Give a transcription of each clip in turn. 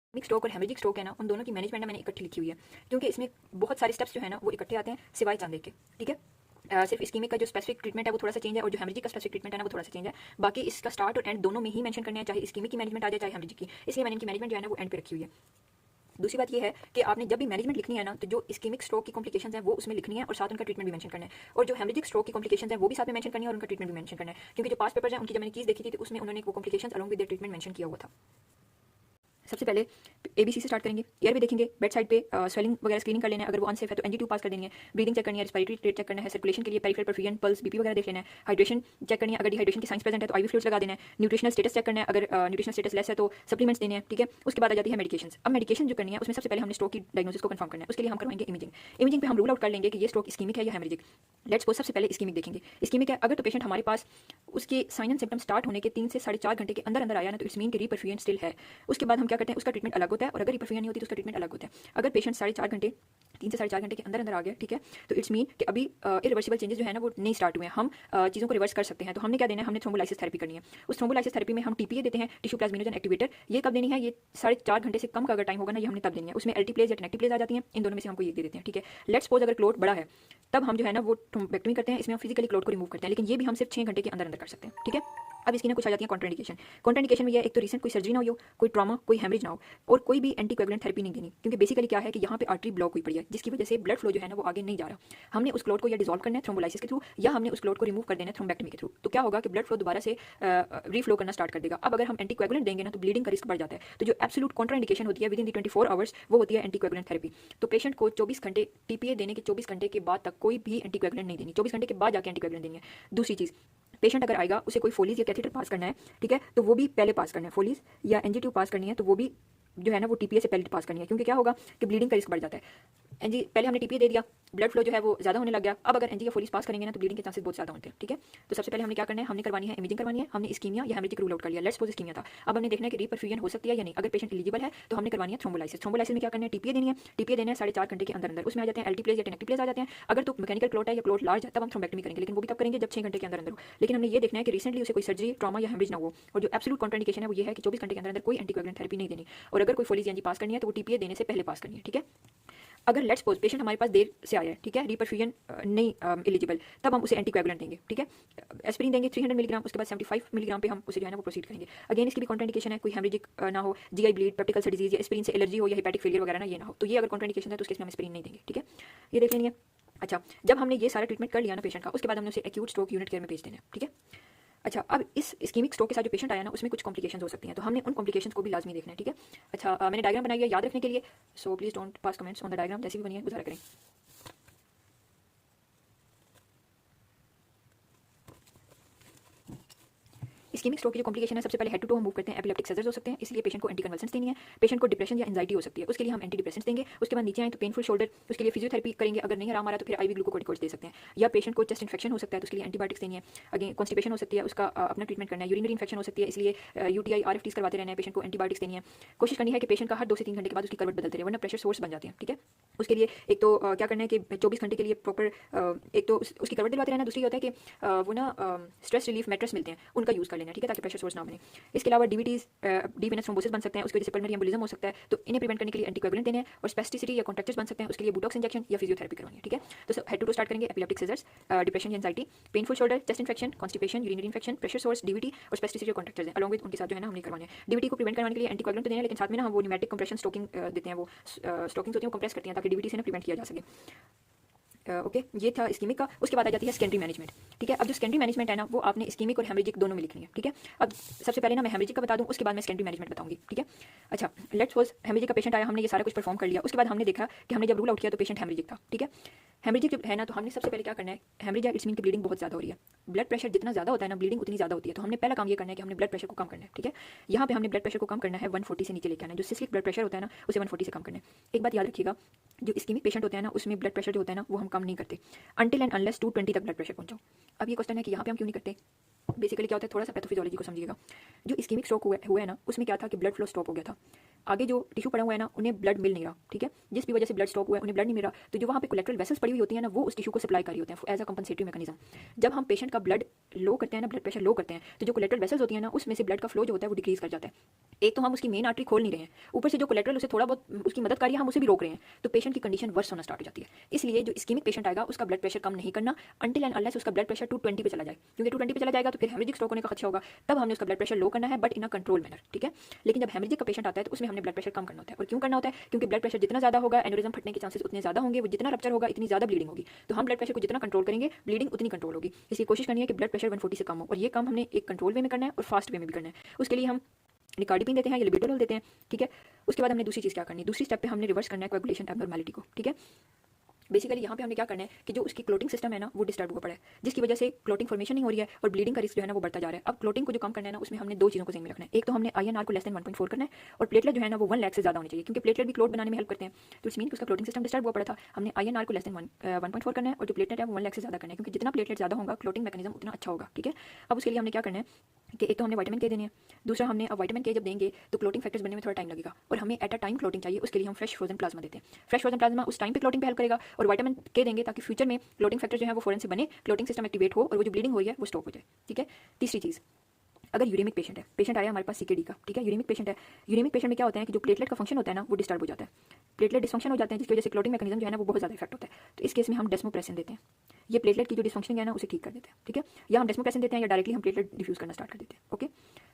Ischaemic stroke और haemorrhagic stroke है ना, उन दोनों की मैनेजमेंट मैंने इकट्ठी लिखी हुई है, क्योंकि इसमें बहुत सारे स्टेप्स जो है ना वो इकट्ठे आते हैं सिवाय चांदे के। ठीक है, सिर्फ इस्केमिक का जो स्पेसिफिक ट्रीटमेंट है वो थोड़ा सा चेंज है, और जो हेमरेजिक का स्पेसिफिक ट्रीटमेंट है ना वो थोड़ा सा चेंज है। बाकी इसका स्टार्ट और एंड दोनों में ही मेंशन करने हैं, चाहे इस्केमिक की मैनेजमेंट आ जाए चाहे हेमरेजिक की, इसलिए मैंने इनकी मैनेजमेंट जो है ना वो एंड पे रखी हुई है। दूसरी बात ये है कि आपने जब भी मैनेजमेंट लिखनी है ना, तो जो इस्केमिक स्ट्रोक की कॉम्प्लिकेशंस हैं वो उसमें लिखनी है और साथ उनका ट्रीटमेंट भी मेंशन करना है, और जो हेमरेजिक स्ट्रोक की कॉम्प्लिकेशंस हैं वो भी साथ में मेंशन करनी है और उनका ट्रीटमेंट भी मेंशन करना है, क्योंकि जो पास पेपर्स हैं उनकी जब मैंने कीज देखी थी तो उसमें उन्होंने वो complications along with their treatment mention किया हुआ था। सबसे पहले एबीसी से स्टार्ट करेंगे, एयर भी देखेंगे, बेड साइड पे स्वेलिंग वगैरह स्क्रीनिंग कर लेना है, अगर वो अनसेफ है तो NG2 पास कर देनी है, ब्रीदिंग चेक करनी है, रेस्पिरेटरी रेट चेक करना है, सर्कुलेशन के लिए पेरिफेरल परफ्यूजन, पल्स, बीपी वगैरह देख लेना है, हाइड्रेशन चेक करनी है, अगर डिहाइड्रेशन की साइंस प्रेजेंट है तो IV फ्लूइड्स लगा देना है, न्यूट्रिशनल स्टेटस चेक करना है, अगर न्यूट्रिशनल स्टेटस लेस है तो सप्लीमेंट्स देने हैं। ठीक है, उसके बाद आ जाती है मेडिकेशन। अब मेडिकेशन जो करनी है उसमें सबसे पहले हमने स्ट्रोक की डायग्नोसिस को कंफर्म करना है, उसके लिए हम करवाएंगे इमेजिंग पे हम रूल आउट कर लेंगे कि ये स्ट्रोक इस्केमिक है या हेमरेजिक। लेट्स सपोज सबसे पहले इस्केमिक देखेंगे, इस्केमिक है अगर तो पेशेंट हमारे पास उसके साइन एंड सिम्टम्स स्टार्ट होने के 3 से 4.5 घंटे के अंदर आया ना, तो इट्स मीन कि रीपरफ्यूजन स्टिल है। उसके बाद हम क्या करते हैं, उसका ट्रीटमेंट अलग होता है, और अगर रीपरफ्यूजन नहीं होती तो उसका ट्रीटमेंट अलग होता है। अगर पेशेंट 4.5 घंटे 3 से 4.5 घंटे के अंदर आ गया, ठीक है, तो इट्स मीन कि अभी इरिवर्सिबल चेंजेस जो है ना वो नहीं स्टार्ट हुए हैं, हम चीज़ों को रिवर्स कर सकते हैं। तो हमने क्या देना है, हमने थ्रोम्बोलाइसिस थेरेपी करनी है। उस थ्रोम्बोलाइसिस थेरेपी में हम TPA देते हैं, टिश्यू प्लाज्मिनोजन एक्टिवेटर। ये कब देनी है, ये 4.5 घंटे से कम का अगर टाइम होगा ना, ये हमने तब देनी है। उसमें एल्टीप्लेज या टेनेक्टिप्लेज आ जाती हैं, इन दोनों में से हमको ये दे देते हैं। ठीक है, लेट्स सपोज अगर क्लोट बड़ा है तब हम जो है ना वो थ्रोम्बेक्टमी करते हैं, इसमें हम फिजिकली क्लोट को रिमूव करते हैं, लेकिन ये भी हम सिर्फ 6 घंटे के अंदर कर सकते हैं। ठीक है, अब इसकी ना कुछ आ जाती है कॉन्ट्राइंडिकेशन। कॉन्ट्राइंडिकेशन में ये एक तो रिसेंट कोई सर्जरी ना हो, कोई ट्रॉमा, कोई हेमरेज ना हो, और कोई भी एंटीकोएगुलेंट थेरेपी नहीं देनी, क्योंकि बेसिकली क्या है कि यहाँ पे आर्टरी ब्लॉक हुई पड़ी है, जिसकी वजह से ब्लड फ्लो जो है ना वो आगे नहीं जा रहा। हमने उस क्लोट को या डिसॉल्व करना है थ्रोम्बोलाइसिस के थ्रू, या हमने उस क्लोट को रिमूव कर देना है थ्रोम्बेक्टमी के थ्रू। तो क्या होगा कि ब्लड फ्लो दोबारा से रीफ्लो करना स्टार्ट कर देगा। अब अगर हम एंटीकोएगुलेंट देंगे ना तो ब्लीडिंग का रिस्क बढ़ जाता है। तो जो एब्सोल्यूट कॉन्ट्राइंडिकेशन होती है विद इन दी 24 आवर्स वो होती है एंटीकोएगुलेंट थेरेपी। तो पेशेंट को 24 घंटे TPA देने के 24 घंटे के बाद तक कोई भी एंटीकोएगुलेंट नहीं देनी, 24 घंटे के बाद जाके एंटीकोएगुलेंट देनी है। दूसरी चीज़, पेशेंट अगर आएगा उसे कोई फोलीज या कैथेटर पास करना है, ठीक है, तो वो भी पहले पास करना है। फोलीज या NG2 पास करनी है तो वो भी जो है ना वो TPA से पहले पास करनी है, क्योंकि क्या होगा कि ब्लीडिंग का रिस्क बढ़ जाता है। NG पहले हमने TPA दे दिया, ब्लड फ्लो जो है वो ज़्यादा होने लग गया, अब अगर NG या फोलीज पास करेंगे ना तो ब्लीडिंग के चांसेस बहुत ज़्यादा होते हैं। ठीक है, तो सबसे पहले हमने क्या करना है, हमने करवानी है इमेजिंग करवानी है, हमने इस्कीमिया या हेमरेजिक रूल आउट कर लिया। लेट्स सपोज इस्कीमिया था, अब हमने देखना है कि रीपरफ्यूजन हो सकती है या नहीं। अगर पेशेंट एलिजिबल है तो हमने करवानी है थ्रोम्बोलाइसिस। थ्रोम्बोलाइसिस में क्या करना है, TPA देनी है, TPA देना है 4.5 घंटे के अंदर। उसमें आ जाते हैं एल्टीप्लेज या टेनेक्टिप्लेज आ जाते हैं। अगर तो मैकेनिकल क्लोट है या क्लोट लार्ज है तब हम थ्रोम्बेक्टमी करेंगे, लेकिन वो भी तब करेंगे जब 6 घंटे के अंदर हो। लेकिन हमने ये देखना है कि रिसेंटली उसे कोई सर्जरी, ट्रॉमा या हेमरेज ना हो, और जो एब्सोल्यूट कॉन्ट्राइंडिकेशन है वो ये है कि 24 घंटे के अंदर कोई एंटीकोएगुलेंट थेरेपी नहीं देनी, और अगर कोई फोलीज या NG पास करनी है तो वो TPA देने से पहले पास करनी है। ठीक है, अगर लेट्स सपोज पेशेंट हमारे पास देर से आया है, ठीक है, रीपरफ्यूजन नहीं एलिजिबल, तब हम उसे एंटीकोएगुलेंट देंगे। ठीक है, एस्पिरिन देंगे 300 मिलीग्राम, उसके बाद 75 मिलीग्राम पे हम उसे जो है ना वो प्रोसीड करेंगे। अगेन इसकी भी कॉन्ट्राइंडिकेशन है, कोई हेमरेजिक ना हो, GI bleed, peptic ulcer disease, या एस्पिरिन से एलर्जी हो या हेपेटिक फेलियर वगैरह ना ये ना हो, तो ये अगर कॉन्ट्राइंडिकेशन है तो उसके इसमें हम एस्पिरिन नहीं देंगे। ठीक है, ये देख लेंगे। अच्छा, जब हमने ये सारा ट्रीटमेंट कर लिया ना पेशेंट का, उसके बाद हमने उसे एक्यूट स्ट्रोक यूनिट केयर में भेज देना है। ठीक है, अच्छा, अब इस इस्कीमिक स्ट्रोक के साथ जो पेशेंट आया ना उसमें कुछ कॉम्प्लिकेशंस हो सकती हैं, तो हमने उन कॉम्प्लिकेशंस को भी लाजमी देखना है। ठीक है, अच्छा, मैंने डायग्राम बनाई है याद रखने के लिए, so please don't pass comments on the diagram, जैसी भी बनी है गुजारा करें। इस्कीमिक स्ट्रोक की जो कॉम्प्लिकेशन है, सबसे पहले हेड टू टो हम मूव करते हैं, एपिलेप्टिक सीजर्स हो सकते हैं, इसलिए पेशेंट को एंटीकन्वल्सेंट्स देनी है। पेशेंट को डिप्रेशन या एंजाइटी हो सकती है, उसके लिए हम एंटी डिप्रेसेंट्स देंगे। उसके बाद नीचे आए तो पेनफुल शोल्डर, उसके लिए फिजियोथेरेपी करेंगे, अगर नहीं आराम आ रहा तो फिर IV ग्लूकोकॉर्टिकॉइड्स दे सकते हैं। या पेशेंट को चेस्ट इन्फेक्शन हो सकता है तो उसके लिए एंटीबायोटिक्स देनी है। अगेन कॉन्स्टिपेशन हो सकती है, उसका अपना ट्रीटमेंट करना है। यूरिनरी इन्फेक्शन हो सकती है, इसलिए UTI RFTs करवाते रहना है, पेशेंट को एंटीबायोटिक्स देनी है। कोशिश करनी है कि पेशेंट का हर 2 से 3 घंटे के बाद उसकी करवट बदलते रहे, वरना प्रेशर सोर्स बन जाते हैं। ठीक है, उसके लिए एक तो क्या करना है कि 24 घंटे के लिए प्रॉपर एक तो उसकी करवट दिलवाते रहना, दूसरी होता है कि वो ना स्ट्रेस रिलीफ मैट्रेस मिलते हैं, उनका यूज़ कर लेना। ठीक है, ताकि प्रेशर सोर्स ना बने। इसके अलावा DVTs, डीप वेनस थ्रोम्बोसिस बन सकते हैं, उसकी वजह से पल्मोनरी एम्बोलिज्म हो सकता है, तो इन्हें प्रिवेंट करने के लिए एंटीकोएगुलेंट देने हैं। और स्पेस्टिसिटी या कॉन्ट्रैक्चर्स बन सकते हैं, उसके लिए बुटॉक्स इंजेक्शन या फिजियोथेरेपी करवानी है। ठीक है, तो हेड टू स्टार्ट करेंगे, एपिलेप्टिक सीजर्स, डिप्रेशन या anxiety, painful shoulder, chest infection, constipation, urinary infection, pressure source, DVT और स्पेस्टिसिटी और कॉन्ट्रैक्चर्स हैं, अलॉन्ग विद उनके साथ जो है ना हमने करवाने हैं। DVT को प्रिवेंट करवाने के लिए एंटीकोएगुलेंट देना है, लेकिन साथ में ना हम वो न्यूमेटिक कंप्रेशन स्टोकिंग देते हैं, वो स्टोकिंग होती है, वो कंप्रेस करती हैं ताकि DVT से ना प्रिवेंट किया जा सके। ओके, ये था इस्कीमिक का। उसके बाद आ जाती है सेकेंडरी मैनेजमेंट। ठीक है, अब जो सेकेंडरी मैनेजमेंट है ना वो आपने इस्कीमिक और हेमरेजिक दोनों में लिखनी है। ठीक है, अब सबसे पहले ना मैं हेमरेजिक का बता दूं, उसके बाद मैं सेकेंडरी मैनेजमेंट बताऊंगी। ठीक है, अच्छा, लेट्स सपोज हेमरेजिक का पेशेंट आया, हमने ये सारा कुछ परफॉर्म कर लिया, उसके बाद हमने देखा कि हमने जब रूल आउट किया तो पेशेंट हेमरेजिक था। ठीक है, हेमरेजिक जब है ना तो हमने सबसे पहले क्या करना है, हेमरेज इट्स मीन की ब्लीडिंग बहुत ज़्यादा हो रही है, ब्लड प्रेशर जितना ज़्यादा होता है ना ब्लीडिंग उतनी ज़्यादा होती है। तो हमने पहला काम ये करना है कि हमने ब्लड प्रेशर को कम करना है। ठीक है, यहाँ पे हमने ब्लड प्रेशर को कम करना है 140 से नीचे लेके आना है, जो सिस्टोलिक ब्लड प्रेशर होता है ना उसे 140 से कम करना है। एक बात याद रखिएगा, जो इस्कीमिक पेशेंट होते हैं ना उसमें ब्लड प्रेशर जो होता है ना वो हम कम नहीं करते अनटिल एंड अनलेस 220 तक ब्लड प्रेशर पहुंचाओ। अब ये क्वेश्चन है कि यहाँ पे हम क्यों नहीं करते, बेसिकली क्या होता है, थोड़ा सा पैथोफिजियोलॉजी को समझिएगा। जो इस्कीमिक स्ट्रोक हुआ है ना उसमें क्या था कि ब्लड फ्लो स्टॉप हो गया था, आगे जो टिश्यू पड़ा हुआ है ना उन्हें ब्लड मिल नहीं रहा। ठीक है, जिस भी वजह से ब्लड स्टॉप हुआ है उन्हें ब्लड नहीं मिल रहा, तो जो वहाँ पे कोलेक्ट्रल वेसल्स पड़ी हुई होती है ना वो उस टिश्यू को सप्लाई कर रही होते हैं एज अ कंपनसेटरी मैकेनिज्म। जब हम पेशेंट का ब्लड लो करते हैं ना, ब्लड प्रेशर लो करते हैं, तो जो कोलेटरल वेसल्स होती हैं ना उसमें से ब्लड का फ्लो जो होता है वो डिक्रीज कर जाता है। एक तो हम उसकी मेन आर्टरी खोल नहीं रहे हैं, ऊपर से जो कोलेटरल उसे थोड़ा बहुत उसकी मदद कर रही है हम उसे भी रोक रहे हैं, तो पेशेंट की कंडीशन वर्स होना स्टार्ट हो जाती है। इसलिए जो इस्कीमिक पेशेंट आएगा उसका ब्लड प्रेशर कम नहीं करना अंटिल एंड अनलेस उसका ब्लड प्रेशर 220 पे चला जाए, क्योंकि 220 पे चला जाएगा तो फिर हेमरेजिक स्ट्रोक होने का खतरा होगा, तब हमने उसका ब्लड प्रेशर लो करना है but in a control manner, ठीक है। लेकिन जब हेमरेजिक का पेशेंट आता है तो उसमें हमने ब्लड प्रेशर कम करना होता है। और क्यों करना होता है? क्योंकि ब्लड प्रेशर जितना ज़्यादा होगा एन्यूरिज्म फटने के चांसेस उतने ज़्यादा होंगे, वो जितना रप्चर होगा इतनी ज़्यादा ब्लीडिंग होगी, तो हम ब्लड प्रेशर को जितना कंट्रोल करेंगे ब्लीडिंग उतनी कंट्रोल होगी। इसलिए कोशिश करनी है कि ब्लड प्रेशर 140 से कम हो, और ये काम हमने एक कंट्रोल वे में करना है और फास्ट वे में भी करना है। उसके लिए हम निकार्डिपिन देते हैं या लिबिडोल देते हैं, ठीक है। उसके बाद हमने दूसरी चीज़ क्या करनी है, दूसरी स्टेप पे हमने रिवर्स करना है कोएगुलेशन एब्नॉर्मैलिटी को, ठीक है। बेसिकली यहाँ पे हमने क्या करना है कि जो उसकी क्लोटिंग सिस्टम है ना वो डिस्टर्ब हुआ पड़ा है, जिसकी वजह से क्लोटिंग फॉर्मेशन नहीं हो रही है और ब्लीडिंग का रिस्क जो है ना वो बढ़ता जा रहा है। अब क्लोटिंग को जो कम करना है ना उसमें हमने दो चीज़ों को ध्यान में रखना है। एक तो हमने INR को लेस देन 1.4 करना है, और प्लेटलेट जो है ना वो 1 लाख से ज़्यादा होनी चाहिए, क्योंकि प्लेटलेट भी क्लोट बनाने में हेल्प करते हैं। तो इस मीन कि उसका क्लोटिंग सिस्टम डिस्टर्ब हुआ पड़ा था, हमने INR को लेस देन 1.4 करना है, और जो प्लेटलेट है वो 1 लाख से ज़्यादा करना है, क्योंकि जितना प्लेटलेट ज़्यादा होगा क्लोटिंग मैकेनिज्म उतना अच्छा होगा, ठीक है। अब उसके लिए हमने क्या करना है कि एक तो हमने विटामिन के देने हैं, दूसरा हमने अब विटामिन के जब देंगे तो क्लोटिंग फैक्टर्स बनने में थोड़ा टाइम लगेगा, और हमें एट अ टाइम क्लोटिंग चाहिए, उसके लिए हम फ्रेश फ्रोजन प्लाज्मा देते हैं। फ्रेश फ्रोजन प्लाज्मा उस टाइम पे क्लोटिंग पे हेल्प करेगा, और विटामिन के देंगे ताकि फ्यूचर में क्लोटिंग फैक्टर जो है वो फौरन से बने, क्लोटिंग सिस्टम एक्टिवेट हो और वो जो ब्लीडिंग हो रही है वो स्टॉप हो जाए, ठीक है। तीसरी चीज़, अगर यूरेमिक पेशेंट है, पेशेंट आया हमारे पास CKD का, ठीक है, यूरेमिक पेशेंट है, यूरेमिक पेशेंट में क्या होता है कि जो प्लेटलेट का फंक्शन होता है ना वो डिस्टर्ब हो जाता है, प्लेटलेट डिसफंक्शन हो जाते हैं, जिसकी वजह से क्लोटिंग मैकेनिज्म जो है ना वो बहुत ज़्यादा इफेक्ट होता है। तो इस केस में हम डेस्मोप्रेसिन देते हैं, ये प्लेटलेट की जो डिसफंक्शन है ना उसे ठीक कर देते हैं, ठीक है। या हम डेस्मोप्रेसिन देते हैं या डायरेक्टली हम प्लेटलेट डिफ्यूज करना स्टार्ट कर देते हैं, ओके।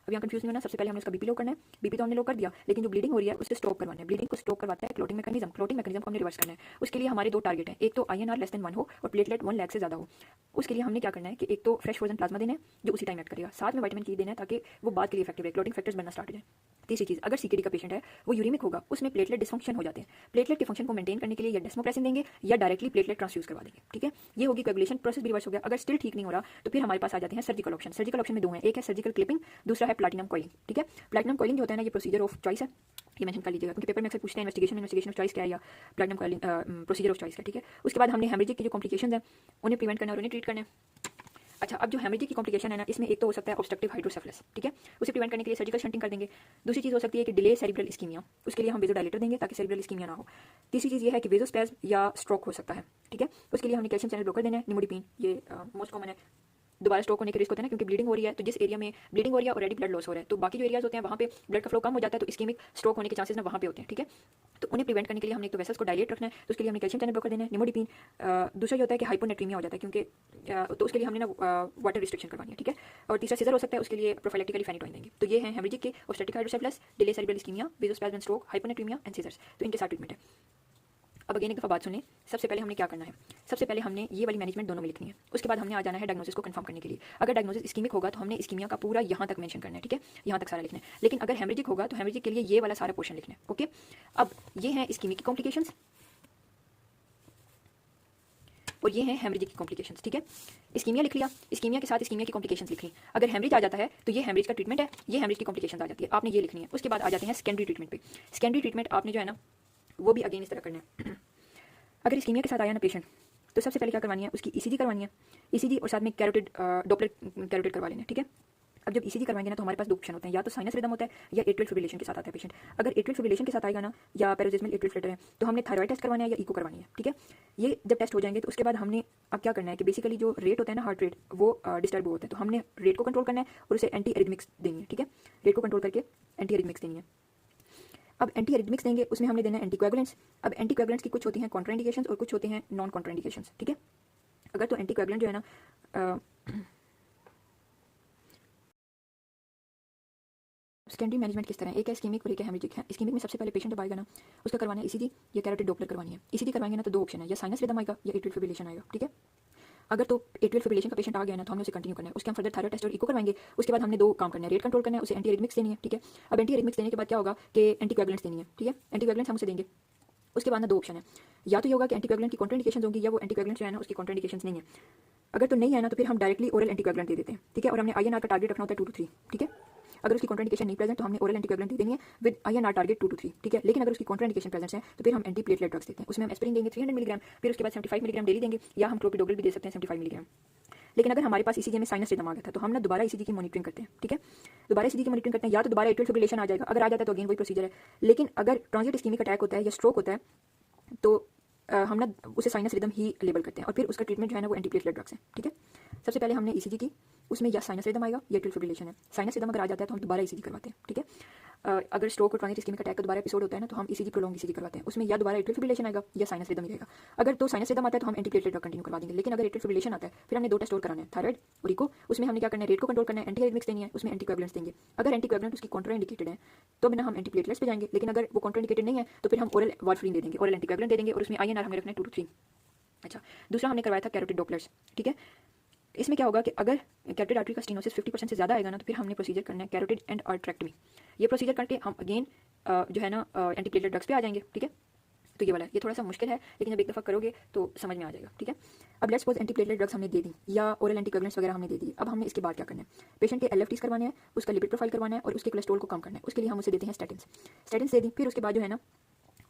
अब यहाँ कंफ्यूज नहीं होना, सबसे पहले हमने उसका बीपी लो करना है, बीपी तो हमने लो कर दिया, लेकिन जो ब्लीडिंग हो रही है उसे स्टॉप करवाना है। ब्लीडिंग को स्टॉप करवाता है क्लोटिंग मैकेनिज्म, क्लोटिंग मैकेनिज्म को हमने रिवर्स करना है। उसके लिए हमारे दो टारगेट हैं, एक तो INR लेस देन 1 हो और प्लेटलेट 1 लाख से ज़्यादा हो। उसके लिए हमने क्या करना है कि एक तो फ्रेश फ्रोजन प्लाज्मा देना है जो उसी टाइम एक्ट करेगा, साथ में विटामिन के देना है ताकि वो बाद के लिए इफेक्टिव है, क्लोटिंग फैक्टर्स बनना स्टार्ट हो जाए। तीसरी चीज़, अगर CKD का पेशेंट है वो यूरेमिक होगा, उसमें प्लेटलेट डिसफंक्शन हो जाते हैं, प्लेटलेट के फंक्शन को मेंटेन करने के लिए या डेस्मोप्रेसिन देंगे या डायरेक्टली प्लेटलेट ट्रांसफ्यूज करवा देंगे, ठीक है। ये होगी कोएगुलेशन प्रोसेस भी रिवर्स हो गया। अगर स्टिल ठीक नहीं हो रहा तो फिर हमारे पास आ जाते हैं सर्जिकल ऑप्शन। सर्जिकल ऑप्शन में दो हैं, एक है सर्जिकल क्लिपिंग, दूसरा है प्लैटिनम कॉइलिंग, ठीक है। प्लैटिनम कॉइलिंग जो होता है ना ये प्रोसीजर ऑफ चॉइस है, ये मेंशन कर लीजिएगा क्योंकि पेपर में अक्सर पूछते हैं इन्वेस्टिगेशन ऑफ चॉइस क्या है या platinum coiling procedure of choice का, ठीक है। उसके बाद हमने हेमरेजिक की जो कॉम्प्लिकेशंस हैं उन्हें प्रिवेंट करना है और उन्हें ट्रीट करना है। अच्छा, अब जो हेमरेजिक की कॉम्प्लिकेशन है ना इसमें एक तो हो सकता है ऑब्स्ट्रक्टिव हाइड्रोसेफलस, ठीक है, उसे प्रिवेंट करने के लिए सर्जिकल शंटिंग कर देंगे। दूसरी चीज़ हो सकती है कि डिले सेरिब्रल इस्कीमिया, उसके लिए हम वेजोडाइलेटर देंगे ताकि सेरिब्रल इस्कीमिया ना हो। तीसरी चीज़ ये है कि वेजोस्पैज्म या स्ट्रोक हो सकता है, ठीक है, उसके लिए हमने कैल्शियम चैनल ब्लॉकर देना है, निमोडिपिन, ये मोस्ट कॉमन है। दोबारा स्ट्रोक होने के रिस्क होता है ना, क्योंकि ब्लीडिंग हो रही है, तो जिस एरिया में ब्लीडिंग हो रही है ऑलरेडी ब्लड लॉस हो रहा है, तो बाकी जो एरियाज होते हैं वहाँ पे ब्लड का फ्लो कम हो जाता है, तो इस्कीमिक स्ट्रोक होने के चांसेस ना वहाँ पे होते हैं, ठीक है। तो उन्हें प्रिवेंट करने के लिए हमने एक तो वेसल्स को डायलेट रखना है, तो उसके लिए हमने कैल्शियम चैनल ब्लॉकर देना है, निमोडिपिन। दूसरा ये होता है कि हाइपोनेट्रीमिया हो जाता है क्योंकि तो उसके लिए हमने ना वाटर रिस्ट्रिक्शन करवानी है, ठीक है। और तीसरा सीजर हो सकता है, उसके लिए प्रोफाइलेक्टिकली फेनिटोइन देंगे। तो ये है हेमरेजिक के obstructive hydrocephalus, delay cerebral ischaemia, vasospasm, stroke, hyponatraemia and seizures, तो इनके साथ ट्रीटमेंट है। अब अगेन एक दफ़ा बात सुनिए, सबसे पहले हमने क्या करना है, सबसे पहले हमने ये वाली मैनेजमेंट दोनों में लिखनी है, उसके बाद हमने आ जाना है डायग्नोसिस को कंफर्म करने के लिए। अगर डायग्नोसिस इस्कीमिक होगा तो हमने इस्कीमिया का पूरा यहाँ तक मेंशन करना है, ठीक है, यहाँ तक सारा लिखना है। लेकिन अगर हेमरेजिक होगा तो हेमरेजिक के लिए ये वाला सारा पोर्शन लिखना है, ओके। अब ये है इस्कीमिक की कॉम्प्लिकेशंस और ये है हेमरेजिक की कॉम्प्लिकेशंस, ठीक है। इस्कीमिया लिख लिया, इस्कीमिया के साथ इस्कीमिया की कॉम्प्लिकेशंस लिख ली। अगर हेमरेज आ जाता है तो ये हेमरेज का ट्रीटमेंट है, ये हेमरेज की कॉम्प्लिकेशंस आ जाती है, आपने ये लिखनी है। उसके बाद आ जाते हैं सेकेंडरी ट्रीटमेंट पे। सेकेंडरी ट्रीटमेंट आपने जो है ना वो भी अगेन इस तरह करना है। अगर इस्कीमिया के साथ आया ना पेशेंट तो सबसे पहले क्या करवानी है, उसकी ECG करवानी है, ECG और साथ में कैरोटिड डॉपलर कैरोटिड करवा लेना है, ठीक है। अब जब ECG करवाएंगे ना तो हमारे पास दो ऑप्शन होते हैं, या तो साइनस रिदम होता है या एट्रियल फिब्रिलेशन के साथ आता है पेशेंट। अगर एट्रियल फिब्रिलेशन के साथ आएगा ना या पैरोक्सिस्मल एट्रियल फ्लटर है तो हमने थायराइड टेस्ट करवाना है या इको करवानी है, ठीक है। ये जब टेस्ट हो जाएंगे तो उसके बाद हमने अब क्या करना है कि बेसिकली जो रेट होता है ना हार्ट रेट वो डिस्टर्ब होता है, तो हमने रेट को कंट्रोल करना है और उसे एंटी एरिथमिक्स देनी है, ठीक है, रेट को कंट्रोल करके एंटी एरिथमिक्स देनी है। अब एंटी एरिथमिक्स देंगे उसमें हमने देना है एंटीकोएगुलेंट्स। अब एंटीकोएगुलेंट्स की कुछ होती हैं कॉन्ट्राइंडिकेशंस और कुछ होते हैं नॉन कॉन्ट्राइंडिकेशंस, ठीक है। अगर तो एंटीकोएगुलेंट जो है ना सेकेंडरी मैनेजमेंट किस तरह है, एक है इस्कीमिक और एक है हेमरेजिक है। इस्कीमिक में सबसे पहले पेशेंट जब आएगा ना उसका करवाना है ECG या कैरोटिड डॉपलर करवानी है। ECG करवाएंगे ना तो दो ऑप्शन है, या साइनस रिदम आएगा या एट्रियल फिब्रिलेशन आएगा, ठीक है। अगर तो एट्रियल फिब्रिलेशन का पेशेंट आ गया ना तो हमने उसे कंटिन्यू करना है, उसके हम फर्दर थायराइड टेस्ट और इको करवाएंगे। उसके बाद हमने दो काम करना है, रेट कंट्रोल करना है, उसे एंटी एरिथमिक्स देनी है, ठीक है। अब एंटी एरिथमिक्स देने के बाद क्या होगा कि एंटीकोएगुलेंट्स देनी है, ठीक है, एंटीकोएगुलेंट्स हम उसे देंगे। उसके बाद ना दो ऑप्शन है, या तो ये होगा कि एंटीकोएगुलेंट की कॉन्ट्राइंडिकेशंस होंगी या वो एंटीकोएगुलेंट जो है ना उसकी कॉन्ट्राइंडिकेशंस नहीं है। अगर तो नहीं है ना तो फिर हम डायरेक्टली ओरल एंटीकोएगुलेंट दे देते हैं, ठीक है। और हमने INR का टारगेट रखना होता है 2 to 3, ठीक है। अगर उसकी कॉन्ट्राइंडिकेशन नहीं प्रेजेंट तो हमने ओरल एंटीकोएगुलेंट दे देनी है विद INR टारगेट 2 to 3, ठीक है। लेकिन अगर उसकी कॉन्ट्राइंडिकेशन प्रेजेंट है तो फिर हम एंटी प्लेटलेट ड्रग्स देते हैं, उसमें हम एस्पिरिन देंगे 300 मिलीग्राम, फिर उसके बाद 75 मिलीग्राम डेली देंगे, या हम क्लोपिडोग्रेल भी दे सकते हैं 75 मिलीग्राम। लेकिन अगर हमारे पास ECG में साइनस रिदम आ गया था तो हम ना दोबारा ECG की मॉनिटरिंग करते हैं, ठीक है, दोबारा ECG की मॉनिटरिंग करते हैं, या तो दोबारा एट्रियल फिब्रिलेशन आ जाएगा, अगर आ जाता है तो अगेन वही प्रोसीजर है। लेकिन अगर ट्रांजिट इस्कीमिक अटैक होता है या स्ट्रोक होता है तो हम ना उसे साइनस रिदम ही लेबल करते हैं और फिर उसका ट्रीटमेंट जो है ना वो एंटीप्लेटलेट ड्रग्स है, ठीक है। सबसे पहले हमने ईसीजी की, उसमें या साइनस रिदम आएगा या एट्रियल फिब्रिलेशन है। साइनस रिदम अगर आ जाता है तो हम दोबारा ईसीजी करवाते हैं, ठीक है। अगर स्ट्रोक और ट्रांजिट इस्केमिक अटैक का दोबारा एपिसोड होता है ना तो हम ईसीजी प्रोलॉन्ग ईसीजी करवाते हैं, उसमें या दोबारा एट्रियल फिब्रिलेशन आएगा या साइनस रिदम ही रहेगा। अगर तो साइनस रिदम आता है तो हम एंटीप्लेटलेट ड्रग कंटिन्यू करवा देंगे, लेकिन अगर एट्रियल फिब्रिलेशन आता है फिर हमने 2 टेस्ट और कराने हैं, थायराइड और इको। उसमें हमने क्या करना है, रेट को कंट्रोल करना है, एंटीहाइस्मिक्स देनी है, उसमें एंटीकोएगुलेंट्स देंगे। अगर एंटीकोएगुलेंट उसकी कॉन्ट्राइंडिकेटेड है तो बिना हम एंटीप्लेटलेट्स पे जाएंगे, लेकिन अगर वो कॉन्ट्राइंडिकेटेड नहीं है तो फिर हम ओरल वारफरीन दे देंगे, ओरल एंटीकोएगुलेंट दे देंगे और उसमें आईएनआर हमें रखना है 2 to 3। अच्छा, दूसरा हमने करवाया था कैरोटिड डॉपलर्स, ठीक है। इसमें क्या होगा कि अगर कैरोटिड आर्टरी का स्टेनोसिस 50% से ज़्यादा आएगा ना तो फिर हमने प्रोसीजर करना है कैरोटिड एंड आर्टरेक्टमी। ये प्रोसीजर करके हम अगेन जो है ना एंटीप्लेटलेट ड्रग्स पे आ जाएंगे, ठीक है। तो ये वाला ये थोड़ा सा मुश्किल है, लेकिन जब एक दफ़ा करोगे तो समझ में आ जाएगा, ठीक है। अब लेट्स सपोज एंटीप्लेटलेट ड्रग्स हमने दे दी या ओरल एंटीकोएगुलेंट्स वगैरह हमने दे दी। अब हमने इसके बाद क्या करना है, पेशेंट के एलएफटीज करवाने हैं, उसका लिपिड प्रोफाइल करवाना है और उसके कोलेस्ट्रॉल को कम करना है। उसके लिए हम उसे देते हैं स्टैटिन्स दे दी। फिर उसके बाद जो है ना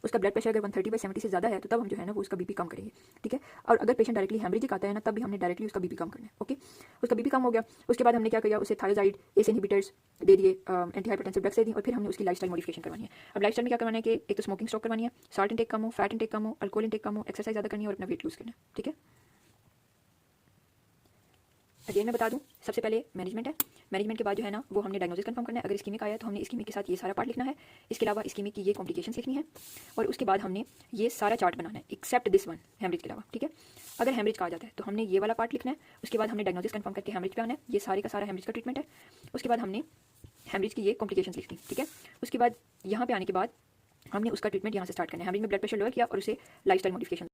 उसका ब्लड प्रेशर अगर 130/70 से ज़्यादा है तो तब हम जो है ना वो उसका बीपी कम करेंगे, ठीक है। और अगर पेशेंट डायरेक्टली हेमरेजिक आता है ना तब भी हमने डायरेक्टली उसका बीपी कम करना है, ओके। उसका बीपी कम हो गया, उसके बाद हमने क्या किया, उसे थायरोजाइड एस इनहिबिटर्स दे दिए, एंटी हाइपरटेंसिव ड्रग्स दे दी और फिर हमने उसकी लाइफस्टाइल मॉडिफिकेशन करवानी है। अब लाइफस्टाइल में क्या करवाना है कि एक तो स्मोकिंग स्टॉप करवानी है, साल्ट इंटेक कम हो, फैट इंटेक कम हो, अल्कोहल इंटेक कम हो, एक्सरसाइज ज़्यादा करनी है और अपना वेट लूज करना है, ठीक है। अगेन मैं बता दूं, सबसे पहले मैनेजमेंट है। मैनेजमेंट के बाद जो है ना वो हमने डायग्नोसिस कंफर्म करना है। अगर इस्कीमिक आया तो हमने इस्कीमिक के साथ ये सारा पार्ट लिखना है, इसके अलावा इस्कीमिक की ये कॉम्प्लिकेशंस लिखनी है और उसके बाद हमने ये सारा चार्ट बनाना है एक्सेप्ट दिस वन, हेमरेज के अलावा, ठीक है। अगर हेमरेज का आ जाता है तो हमने ये वाला पार्ट लिखना है, उसके बाद हमने डायग्नोसिस कंफर्म करके हेमरेज पे आना है, ये सारे का सारा हेमरेज का ट्रीटमेंट है। उसके बाद हमने हेमरेज की ये कॉम्प्लिकेशंस लिखनी, ठीक है। उसके बाद यहाँ पे आने के बाद हमने उसका ट्रीटमेंट यहाँ से स्टार्ट करना है। हेमरेज में ब्लड प्रेशर लोअर किया और उसे लाइफस्टाइल मॉडिफिकेशन